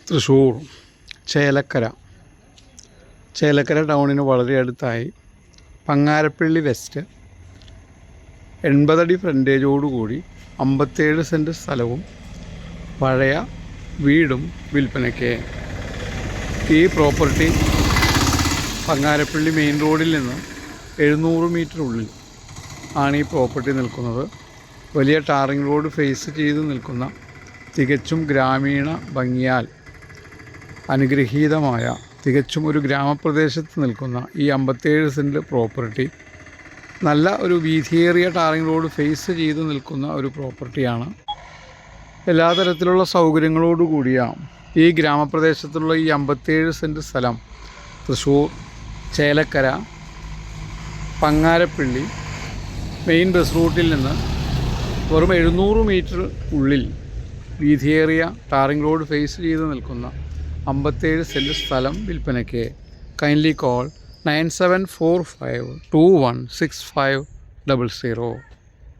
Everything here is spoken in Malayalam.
തൃശ്ശൂർ ചേലക്കര ടൗണിന് വളരെ അടുത്തായി പങ്ങാരപ്പള്ളി വെസ്റ്റ് 80 അടി ഫ്രണ്ടേജോടുകൂടി 57 സെൻറ്റ് സ്ഥലവും പഴയ വീടും വിൽപ്പനയ്ക്ക്. ഈ പ്രോപ്പർട്ടി പങ്ങാരപ്പള്ളി മെയിൻ റോഡിൽ നിന്ന് 700 മീറ്റർ ഉള്ളിൽ ആണ് ഈ പ്രോപ്പർട്ടി നിൽക്കുന്നത്. വലിയ ടാറിംഗ് റോഡ് ഫേസ് ചെയ്ത് നിൽക്കുന്ന തികച്ചും ഗ്രാമീണ ഭംഗിയാൽ അനുഗ്രഹീതമായ തികച്ചും ഒരു ഗ്രാമപ്രദേശത്ത് നിൽക്കുന്ന ഈ 57 സെൻറ്റ് പ്രോപ്പർട്ടി നല്ല ഒരു വീതിയേറിയ ടാറിംഗ് റോഡ് ഫേസ് ചെയ്ത് നിൽക്കുന്ന ഒരു പ്രോപ്പർട്ടിയാണ്. എല്ലാ തരത്തിലുള്ള സൗകര്യങ്ങളോട് കൂടിയ ഈ ഗ്രാമപ്രദേശത്തുള്ള ഈ 57 സെൻറ്റ് സ്ഥലം തൃശ്ശൂർ ചേലക്കര പങ്ങാരപ്പള്ളി മെയിൻ ബസ് റൂട്ടിൽ നിന്ന് വെറും 700 മീറ്റർ ഉള്ളിൽ വീതിയേറിയ ടാറിംഗ് റോഡ് ഫേസ് ചെയ്ത് നിൽക്കുന്ന 57 സെൻറ്റ് സ്ഥലം വിൽപ്പനയ്ക്ക്. Kindly call 9745216500.